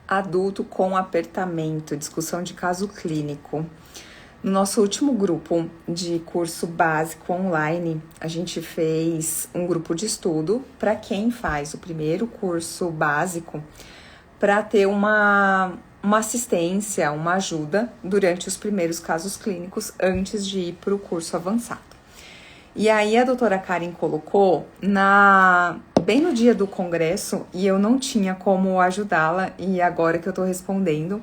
Adulto com apertamento, discussão de caso clínico. No nosso último grupo de curso básico online, a gente fez um grupo de estudo para quem faz o primeiro curso básico, para ter uma assistência, uma ajuda durante os primeiros casos clínicos antes de ir para o curso avançado. E aí a doutora Karen colocou bem no dia do congresso e eu não tinha como ajudá-la e agora que eu tô respondendo.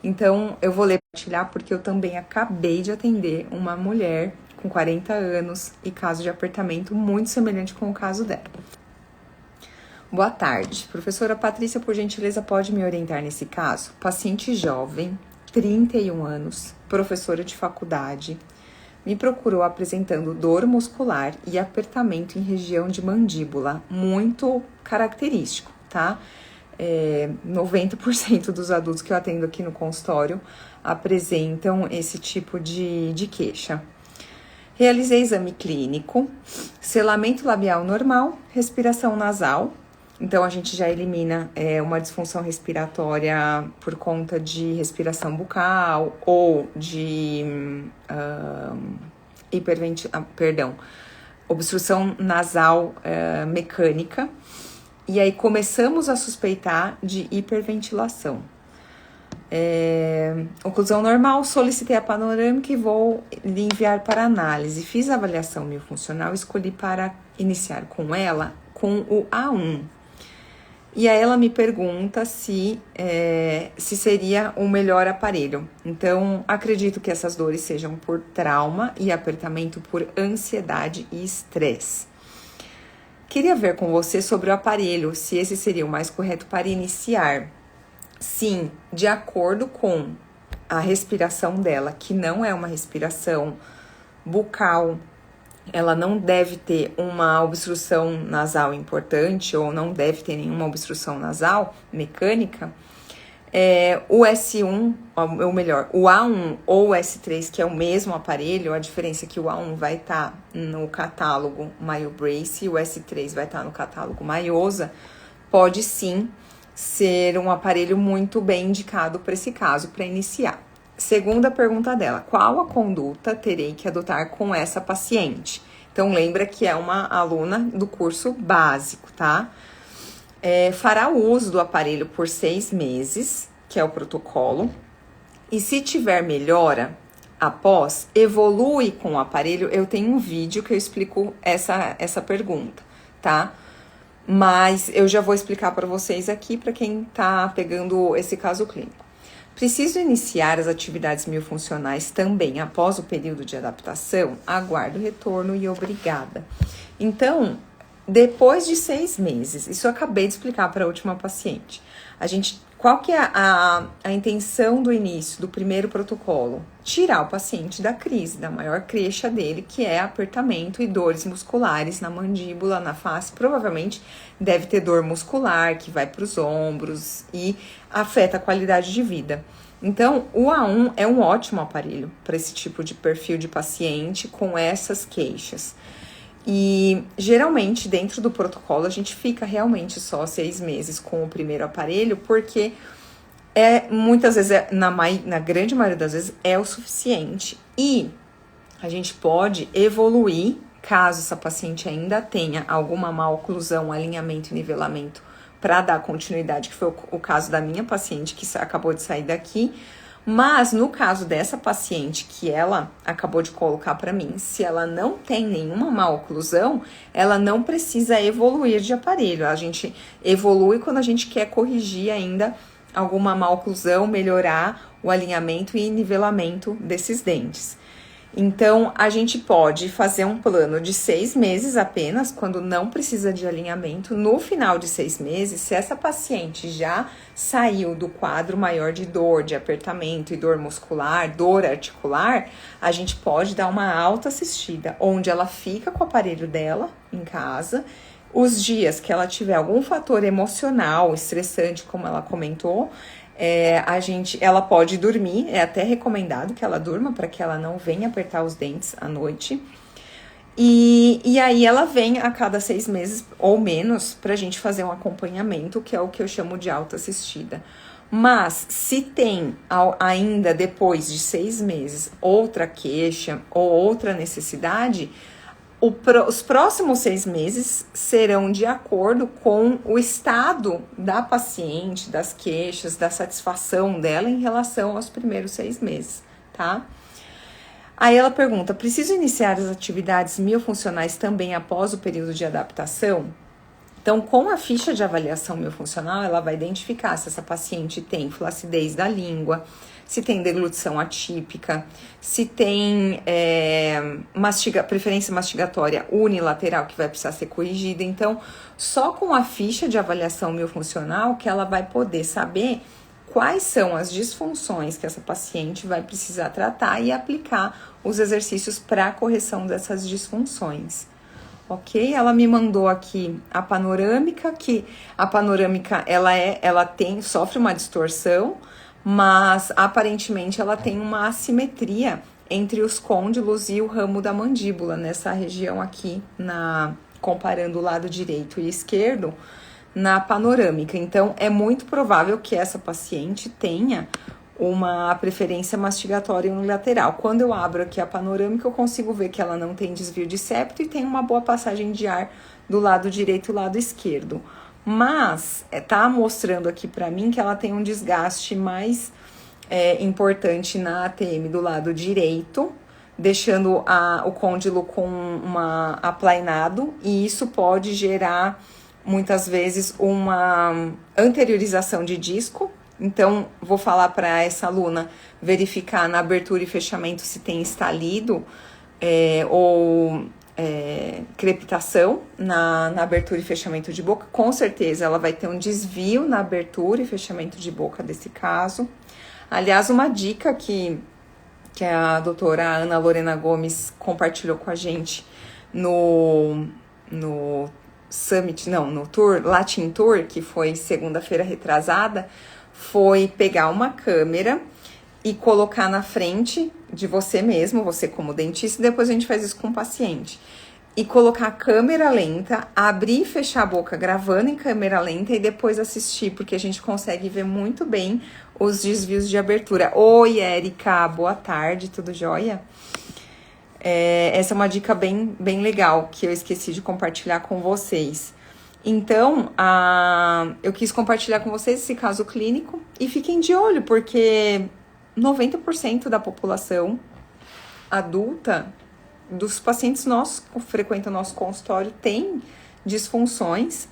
Então eu vou ler e compartilhar porque eu também acabei de atender uma mulher com 40 anos e caso de apertamento muito semelhante com o caso dela. Boa tarde. Professora Patrícia, por gentileza, pode me orientar nesse caso? Paciente jovem, 31 anos, professora de faculdade, me procurou apresentando dor muscular e apertamento em região de mandíbula, muito característico, tá? 90% dos adultos que eu atendo aqui no consultório apresentam esse tipo de queixa. Realizei exame clínico, selamento labial normal, respiração nasal. Então, a gente já elimina uma disfunção respiratória por conta de respiração bucal ou de obstrução nasal mecânica. E aí, começamos a suspeitar de hiperventilação. Oclusão normal, solicitei a panorâmica e vou lhe enviar para análise. Fiz a avaliação miofuncional, escolhi para iniciar com ela com o A1. E aí ela me pergunta se seria o melhor aparelho. Então, acredito que essas dores sejam por trauma e apertamento por ansiedade e estresse. Queria ver com você sobre o aparelho, se esse seria o mais correto para iniciar. Sim, de acordo com a respiração dela, que não é uma respiração bucal, ela não deve ter uma obstrução nasal importante ou não deve ter nenhuma obstrução nasal mecânica, o S1, ou melhor, o A1 ou o S3, que é o mesmo aparelho, a diferença é que o A1 vai estar no catálogo MyoBrace e o S3 vai estar no catálogo Myosa, pode sim ser um aparelho muito bem indicado para esse caso, para iniciar. Segunda pergunta dela, qual a conduta terei que adotar com essa paciente? Então, lembra que é uma aluna do curso básico, tá? Fará o uso do aparelho por 6 meses, que é o protocolo. E se tiver melhora após, evolui com o aparelho. Eu tenho um vídeo que eu explico essa pergunta, tá? Mas eu já vou explicar para vocês aqui, para quem tá pegando esse caso clínico. Preciso iniciar as atividades miofuncionais também após o período de adaptação? Aguardo o retorno e obrigada. Então, depois de 6 meses, isso eu acabei de explicar para a última paciente. Qual que é a intenção do início do primeiro protocolo? Tirar o paciente da crise, da maior queixa dele, que é apertamento e dores musculares na mandíbula, na face. Provavelmente deve ter dor muscular que vai para os ombros e afeta a qualidade de vida. Então, o A1 é um ótimo aparelho para esse tipo de perfil de paciente com essas queixas. E geralmente dentro do protocolo a gente fica realmente só 6 meses com o primeiro aparelho, porque muitas vezes, na grande maioria das vezes, é o suficiente. E a gente pode evoluir, caso essa paciente ainda tenha alguma má oclusão, alinhamento e nivelamento, para dar continuidade, que foi o caso da minha paciente que acabou de sair daqui. Mas no caso dessa paciente que ela acabou de colocar para mim, se ela não tem nenhuma má oclusão, ela não precisa evoluir de aparelho. A gente evolui quando a gente quer corrigir ainda alguma má oclusão, melhorar o alinhamento e nivelamento desses dentes. Então, a gente pode fazer um plano de 6 meses apenas, quando não precisa de alinhamento. No final de 6 meses, se essa paciente já saiu do quadro maior de dor, de apertamento e dor muscular, dor articular, a gente pode dar uma alta assistida, onde ela fica com o aparelho dela em casa. Os dias que ela tiver algum fator emocional, estressante, como ela comentou, ela pode dormir, é até recomendado que ela durma para que ela não venha apertar os dentes à noite. E aí ela vem a cada 6 meses ou menos pra gente fazer um acompanhamento, que é o que eu chamo de alta assistida. Mas se tem ainda depois de 6 meses outra queixa ou outra necessidade, os próximos 6 meses serão de acordo com o estado da paciente, das queixas, da satisfação dela em relação aos primeiros 6 meses, tá? Aí ela pergunta, preciso iniciar as atividades miofuncionais também após o período de adaptação? Então, com a ficha de avaliação miofuncional, ela vai identificar se essa paciente tem flacidez da língua, se tem deglutição atípica, se tem preferência mastigatória unilateral que vai precisar ser corrigida. Então, só com a ficha de avaliação miofuncional que ela vai poder saber quais são as disfunções que essa paciente vai precisar tratar e aplicar os exercícios para a correção dessas disfunções. Ok? Ela me mandou aqui a panorâmica, que a panorâmica sofre uma distorção, mas aparentemente ela tem uma assimetria entre os côndilos e o ramo da mandíbula, nessa região aqui, comparando o lado direito e esquerdo, na panorâmica. Então, é muito provável que essa paciente tenha uma preferência mastigatória unilateral. Quando eu abro aqui a panorâmica, eu consigo ver que ela não tem desvio de septo e tem uma boa passagem de ar do lado direito e lado esquerdo. Mas tá mostrando aqui para mim que ela tem um desgaste mais importante na ATM do lado direito, deixando o côndilo com uma aplainado, e isso pode gerar muitas vezes uma anteriorização de disco. Então, vou falar para essa aluna verificar na abertura e fechamento se tem estalido ou crepitação na abertura e fechamento de boca. Com certeza, ela vai ter um desvio na abertura e fechamento de boca desse caso. Aliás, uma dica que a doutora Ana Lorena Gomes compartilhou com a gente no Summit, não, no Tour, Latin Tour, que foi segunda-feira retrasada, foi pegar uma câmera e colocar na frente de você mesmo, você como dentista, e depois a gente faz isso com o paciente. E colocar a câmera lenta, abrir e fechar a boca gravando em câmera lenta e depois assistir, porque a gente consegue ver muito bem os desvios de abertura. Oi, Érica, boa tarde, tudo jóia? Essa é uma dica bem legal que eu esqueci de compartilhar com vocês. Então, eu quis compartilhar com vocês esse caso clínico e fiquem de olho, porque 90% da população adulta, dos pacientes nossos que frequentam o nosso consultório, tem disfunções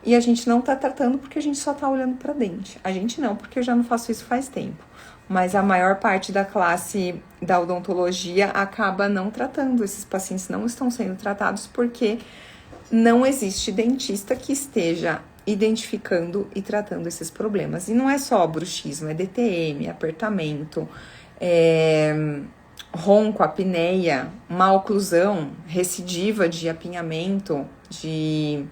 e a gente não tá tratando porque a gente só tá olhando para dente. A gente não, porque eu já não faço isso faz tempo. Mas a maior parte da classe da odontologia acaba não tratando. Esses pacientes não estão sendo tratados porque não existe dentista que esteja identificando e tratando esses problemas. E não é só bruxismo, é DTM, apertamento, ronco, apneia, má oclusão, recidiva de apinhamento, de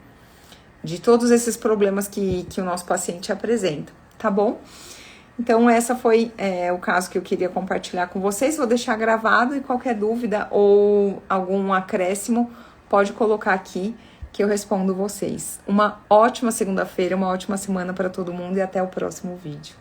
todos esses problemas que o nosso paciente apresenta, tá bom? Então, essa foi o caso que eu queria compartilhar com vocês. Vou deixar gravado e qualquer dúvida ou algum acréscimo pode colocar aqui que eu respondo vocês. Uma ótima segunda-feira, uma ótima semana para todo mundo e até o próximo vídeo.